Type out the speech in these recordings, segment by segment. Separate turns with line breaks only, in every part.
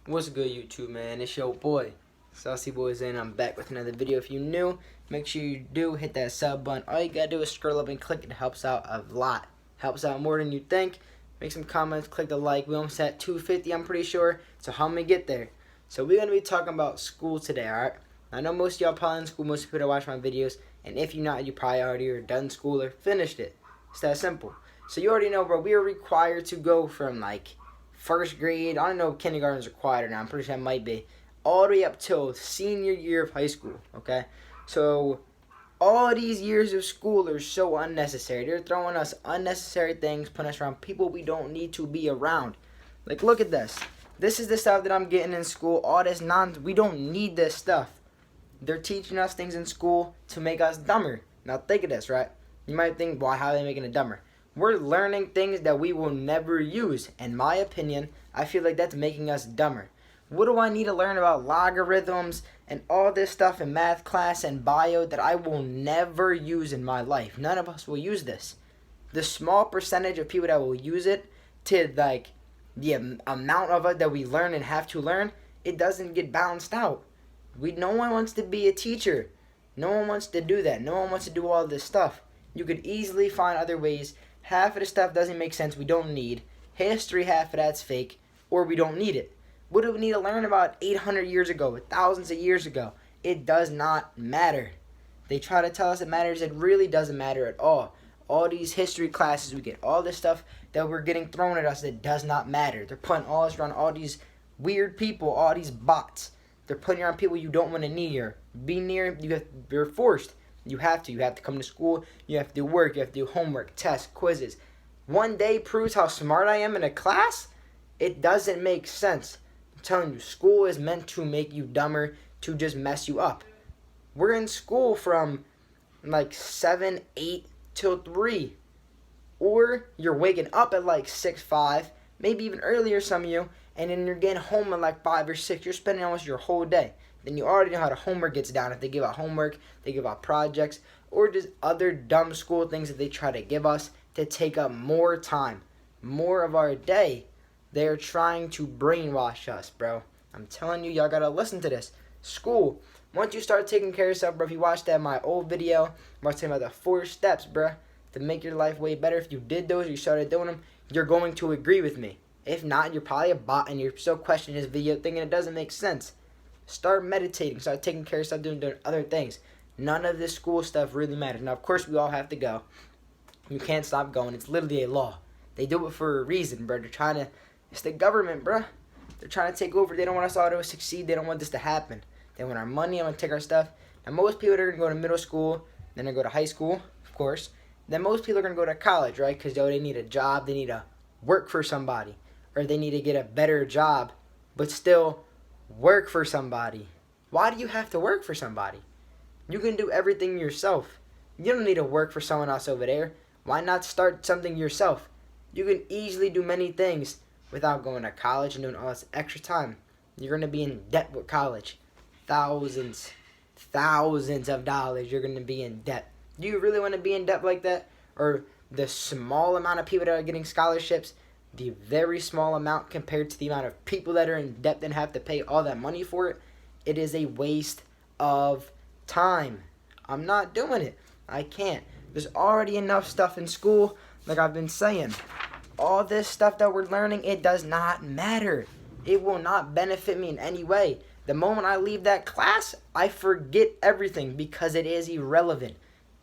What's good, YouTube, man? It's your boy, Saucy Boys, and I'm back with another video. If you're new, make sure you do hit that sub button. All you gotta do is scroll up and click. It helps out a lot. Helps out more than you think. Make some comments, click the like. We almost at 250, I'm pretty sure. So how am I get there? So we're gonna be talking about school today, alright? I know most of y'all probably in school, most people that watch my videos, and if you're not, you probably already are done school or finished it. It's that simple. So you already know, bro, we are required to go from like first grade, I don't know if kindergarten's required or not, I'm pretty sure it might be, all the way up till senior year of high school, okay? So all these years of school are so unnecessary. They're throwing us unnecessary things, putting us around people we don't need to be around. Like, look at this. This is the stuff that I'm getting in school. All this nonsense. We don't need this stuff. They're teaching us things in school to make us dumber. Now, think of this, right? You might think, why, how are they making it dumber? We're learning things that we will never use. In my opinion, I feel like that's making us dumber. What do I need to learn about logarithms and all this stuff in math class and bio that I will never use in my life? None of us will use this. The small percentage of people that will use it, to like the amount of it that we learn and have to learn, it doesn't get balanced out. No one wants to be a teacher. No one wants to do that. No one wants to do all this stuff. You could easily find other ways. Half of the stuff doesn't make sense. We don't need history. Half of that's fake, or we don't need it. What do we need to learn about 800 years ago, thousands of years ago? It does not matter. They try to tell us it matters. It really doesn't matter at all. All these history classes we get, all this stuff that we're getting thrown at us that does not matter. They're putting all us around all these weird people, all these bots. They're putting you around people you don't want to near. Be near. You're forced. You have to. You have to come to school. You have to do work. You have to do homework, tests, quizzes. One day proves how smart I am in a class? It doesn't make sense. I'm telling you, school is meant to make you dumber, to just mess you up. We're in school from like 7, 8 till 3. Or you're waking up at like 6, 5, maybe even earlier, some of you, and then you're getting home at like 5 or 6. You're spending almost your whole day. Then you already know how the homework gets down. If they give out homework, they give out projects, or just other dumb school things that they try to give us to take up more time, more of our day. They're trying to brainwash us, bro. I'm telling you, y'all gotta listen to this. School, once you start taking care of yourself, bro, if you watched that my old video, I was talking about the 4 steps, bro, to make your life way better. If you did those, you started doing them, you're going to agree with me. If not, you're probably a bot and you're still questioning this video thinking it doesn't make sense. Start meditating. Start taking care of yourself, doing other things. None of this school stuff really matters. Now, of course, we all have to go. You can't stop going. It's literally a law. They do it for a reason, bro. They're trying to... It's the government, bro. They're trying to take over. They don't want us all to succeed. They don't want this to happen. They want our money. They want to take our stuff. And most people are going to go to middle school. Then they go to high school, of course. Then most people are going to go to college, right? Because, they need a job. They need to work for somebody. Or they need to get a better job. But still... work for somebody. Why do you have to work for somebody? You can do everything yourself. You don't need to work for someone else over there. Why not start something yourself? You can easily do many things without going to college and doing all this extra time. You're going to be in debt with college. Thousands of dollars you're going to be in debt. Do you really want to be in debt like that? Or the small amount of people that are getting scholarships, the very small amount compared to the amount of people that are in debt and have to pay all that money for it, it is a waste of time. I'm not doing it. I can't. There's already enough stuff in school, like I've been saying. All this stuff that we're learning, it does not matter. It will not benefit me in any way. The moment I leave that class, I forget everything because it is irrelevant.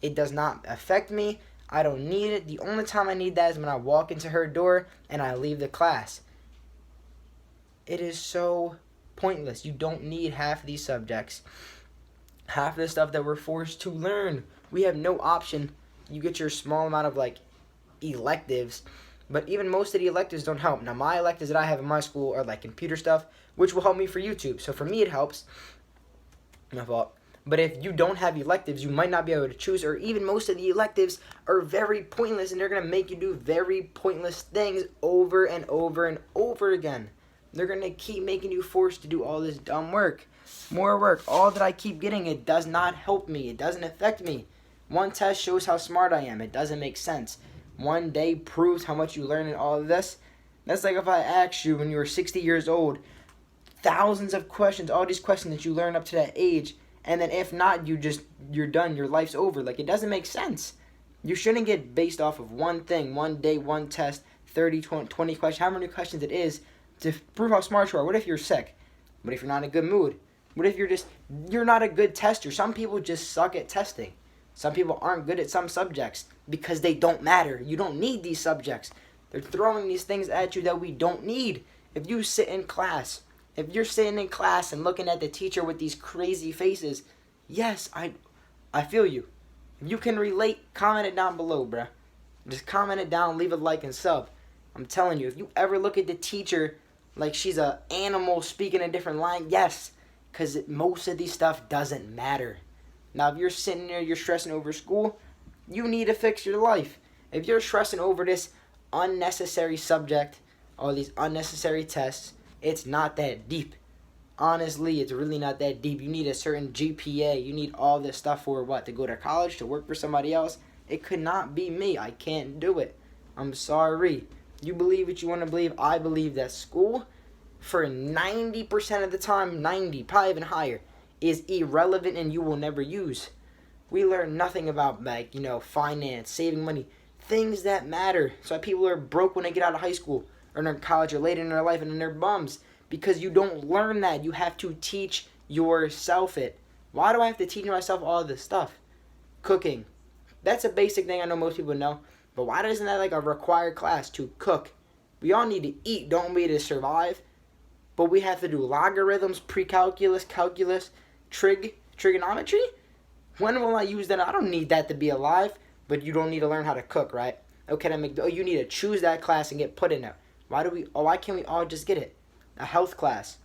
It does not affect me. I don't need it. The only time I need that is when I walk into her door and I leave the class. It is so pointless. You don't need half these subjects. Half of the stuff that we're forced to learn. We have no option. You get your small amount of electives, but even most of the electives don't help. Now my electives that I have in my school are like computer stuff, which will help me for YouTube. So for me it helps. My fault. But if you don't have electives, you might not be able to choose, or even most of the electives are very pointless, and they're going to make you do very pointless things over and over and over again. They're going to keep making you forced to do all this dumb work. More work. All that I keep getting, it does not help me. It doesn't affect me. One test shows how smart I am. It doesn't make sense. One day proves how much you learn in all of this. That's like if I asked you when you were 60 years old, thousands of questions, all these questions that you learn up to that age, and then if not, you're done, your life's over. Like, it doesn't make sense. You shouldn't get based off of one thing, one day, one test, 30, 20 questions, how many questions it is to prove how smart you are. What if you're sick? What if you're not in a good mood? What if you're not a good tester? Some people just suck at testing. Some people aren't good at some subjects because they don't matter. You don't need these subjects. They're throwing these things at you that we don't need. If you sit in class, if you're sitting in class and looking at the teacher with these crazy faces, yes, I feel you. If you can relate, comment it down below, bruh. Just comment it down, leave a like and sub. I'm telling you, if you ever look at the teacher like she's an animal speaking a different line, yes, because most of these stuff doesn't matter. Now, if you're sitting there, you're stressing over school, you need to fix your life. If you're stressing over this unnecessary subject, all these unnecessary tests, it's not that deep. Honestly, it's really not that deep. You need a certain GPA. You need all this stuff for what? To go to college? To work for somebody else? It could not be me. I can't do it. I'm sorry. You believe what you want to believe. I believe that school, for 90% of the time, 90, probably even higher, is irrelevant and you will never use. We learn nothing about, like, finance, saving money, things that matter. So people are broke when they get out of high school or in college or later in their life, and then they're bums because you don't learn that. You have to teach yourself it. Why do I have to teach myself all this stuff? Cooking. That's a basic thing I know most people know. But why isn't that like a required class to cook? We all need to eat, don't we, to survive? But we have to do logarithms, pre-calculus, calculus, trigonometry? When will I use that? I don't need that to be alive. But you don't need to learn how to cook, right? Okay, you need to choose that class and get put in there. Why can't we all just get it? A health class.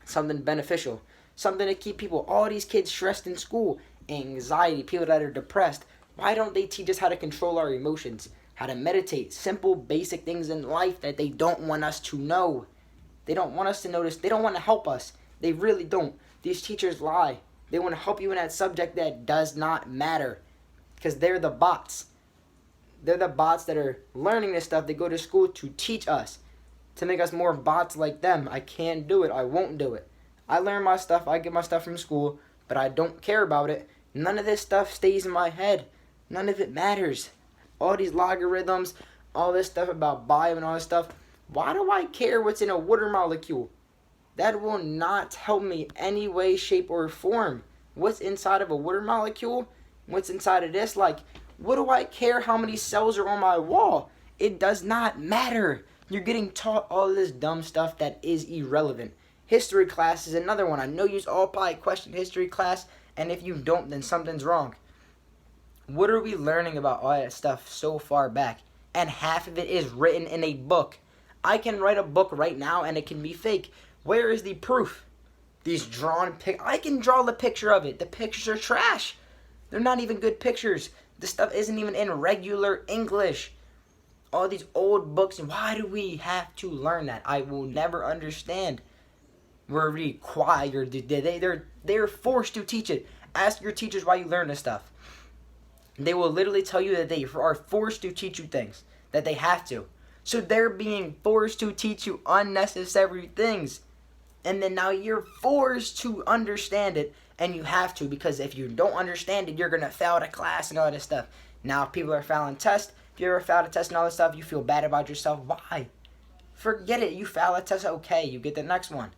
Something beneficial. Something to keep all these kids stressed in school. Anxiety, people that are depressed. Why don't they teach us how to control our emotions? How to meditate? Simple, basic things in life that they don't want us to know. They don't want us to notice. They don't want to help us. They really don't. These teachers lie. They want to help you in that subject that does not matter. Because they're the bots. They're the bots that are learning this stuff. They go to school to teach us. To make us more bots like them. I can't do it. I won't do it. I learn my stuff. I get my stuff from school. But I don't care about it. None of this stuff stays in my head. None of it matters. All these logarithms. All this stuff about bio and all this stuff. Why do I care what's in a water molecule? That will not help me any way, shape, or form. What's inside of a water molecule? What's inside of this? Like, what do I care how many cells are on my wall? It does not matter. You're getting taught all this dumb stuff that is irrelevant. History class is another one. I know you all probably question history class, and if you don't, then something's wrong. What are we learning about all that stuff so far back? And half of it is written in a book. I can write a book right now and it can be fake. Where is the proof? These drawn I can draw the picture of it. The pictures are trash. They're not even good pictures. This stuff isn't even in regular English. All these old books, and why do we have to learn that? I will never understand. We're required. They're forced to teach it. Ask your teachers why you learn this stuff. They will literally tell you that they are forced to teach you things. That they have to. So they're being forced to teach you unnecessary things. And then now you're forced to understand it. And you have to, because if you don't understand it, you're going to fail the class and all this stuff. Now, if people are failing tests, if you ever failed a test and all this stuff, you feel bad about yourself. Why? Forget it. You fail a test, okay, you get the next one.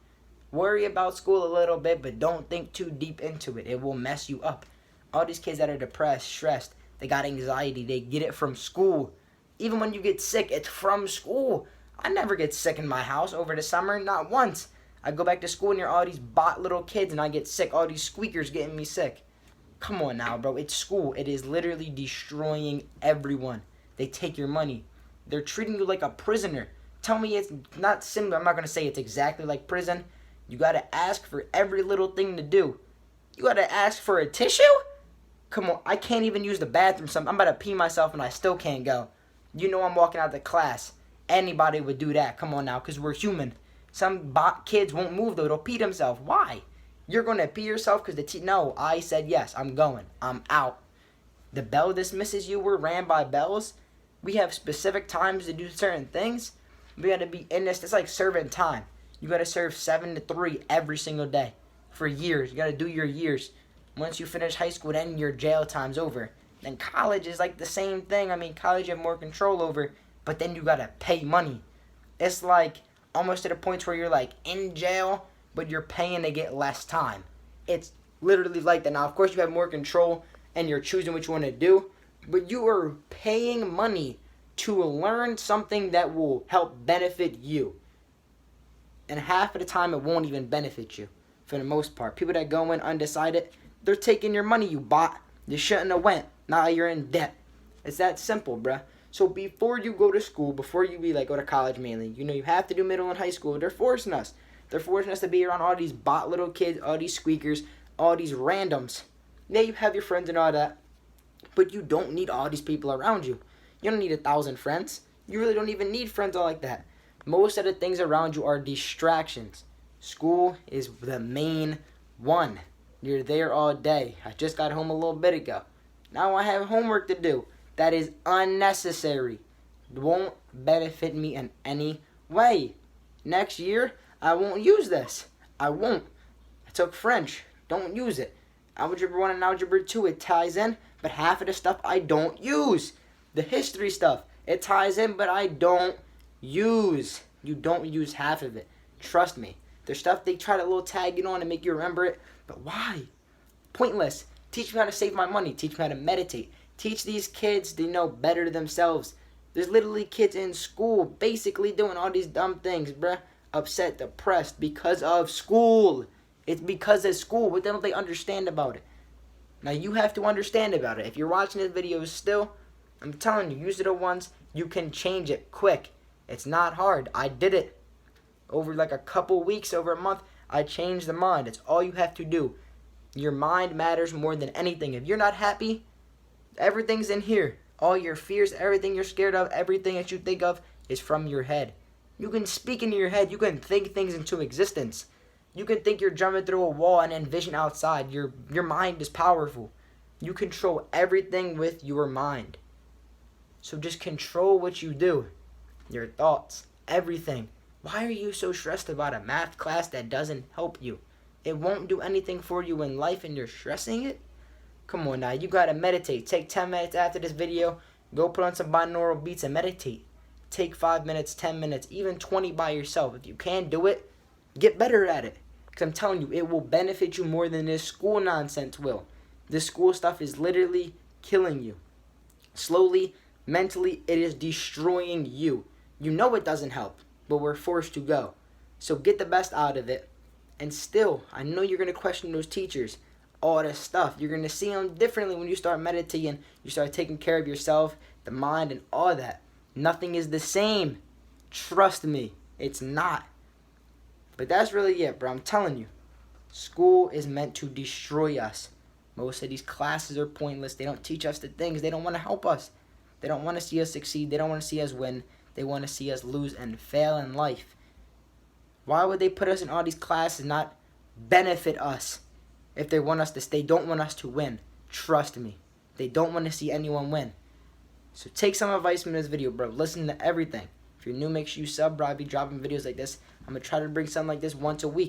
Worry about school a little bit, but don't think too deep into it. It will mess you up. All these kids that are depressed, stressed, they got anxiety, they get it from school. Even when you get sick, it's from school. I never get sick in my house over the summer, not once. I go back to school and you're all these bot little kids and I get sick. All these squeakers getting me sick. Come on now, bro. It's school. It is literally destroying everyone. They take your money. They're treating you like a prisoner. Tell me it's not similar. I'm not going to say it's exactly like prison. You got to ask for every little thing to do. You got to ask for a tissue? Come on. I can't even use the bathroom. I'm about to pee myself and I still can't go. You know I'm walking out the class. Anybody would do that. Come on now, because we're human. Some bot kids won't move though. They'll pee themselves. Why? You're going to pee yourself because no, I said yes. I'm going. I'm out. The bell dismisses you. We're ran by bells. We have specific times to do certain things. We got to be in this. It's like serving time. You got to serve 7 to 3 every single day for years. You got to do your years. Once you finish high school, then your jail time's over. Then college is like the same thing. I mean, college you have more control over, but then you got to pay money. It's like almost to the point where you're like in jail, but you're paying to get less time. It's literally like that. Now, of course, you have more control and you're choosing what you want to do, but you are paying money to learn something that will help benefit you. And half of the time, it won't even benefit you for the most part. People that go in undecided, they're taking your money you bought. You shouldn't have went. Now you're in debt. It's that simple, bruh. So before you go to school, before you go to college mainly, you have to do middle and high school. They're forcing us. They're forcing us to be around all these bot little kids, all these squeakers, all these randoms. Yeah, you have your friends and all that, but you don't need all these people around you. You don't need 1,000 friends. You really don't even need friends all like that. Most of the things around you are distractions. School is the main one. You're there all day. I just got home a little bit ago. Now I have homework to do. That is unnecessary. It won't benefit me in any way. Next year, I won't use this. I won't. I took French. Don't use it. Algebra 1 and Algebra 2, it ties in, but half of the stuff I don't use. The history stuff, it ties in, but I don't use. You don't use half of it. Trust me. There's stuff they try to little tag it on and make you remember it, but why? Pointless. Teach me how to save my money. Teach me how to meditate. Teach these kids to know better themselves. There's literally kids in school basically doing all these dumb things, bruh. Upset, depressed because of school. It's because of school. What don't they understand about it? Now you have to understand about it. If you're watching this video still, I'm telling you, use it at once. You can change it quick. It's not hard. I did it. Over like a couple weeks, over a month, I changed the mind. It's all you have to do. Your mind matters more than anything. If you're not happy, everything's in here. All your fears, everything you're scared of, everything that you think of is from your head. You can speak into your head. You can think things into existence. You can think you're jumping through a wall and envision outside. Your mind is powerful. You control everything with your mind. So just control what you do. Your thoughts, everything. Why are you so stressed about a math class that doesn't help you? It won't do anything for you in life and you're stressing it? Come on now, you gotta meditate. Take 10 minutes after this video. Go put on some binaural beats and meditate. Take 5 minutes, 10 minutes, even 20 by yourself. If you can't do it, get better at it. Because I'm telling you, it will benefit you more than this school nonsense will. This school stuff is literally killing you. Slowly, mentally, it is destroying you. You know it doesn't help, but we're forced to go. So get the best out of it. And still, I know you're going to question those teachers. All this stuff. You're going to see them differently when you start meditating. You start taking care of yourself, the mind, and all that. Nothing is the same. Trust me. It's not. But that's really it, bro. I'm telling you. School is meant to destroy us. Most of these classes are pointless. They don't teach us the things. They don't want to help us. They don't want to see us succeed. They don't want to see us win. They want to see us lose and fail in life. Why would they put us in all these classes and not benefit us if they want us to stay? They don't want us to win. Trust me. They don't want to see anyone win. So take some advice from this video, bro. Listen to everything. If you're new, make sure you sub, bro. I'll be dropping videos like this. I'm going to try to bring something like this once a week.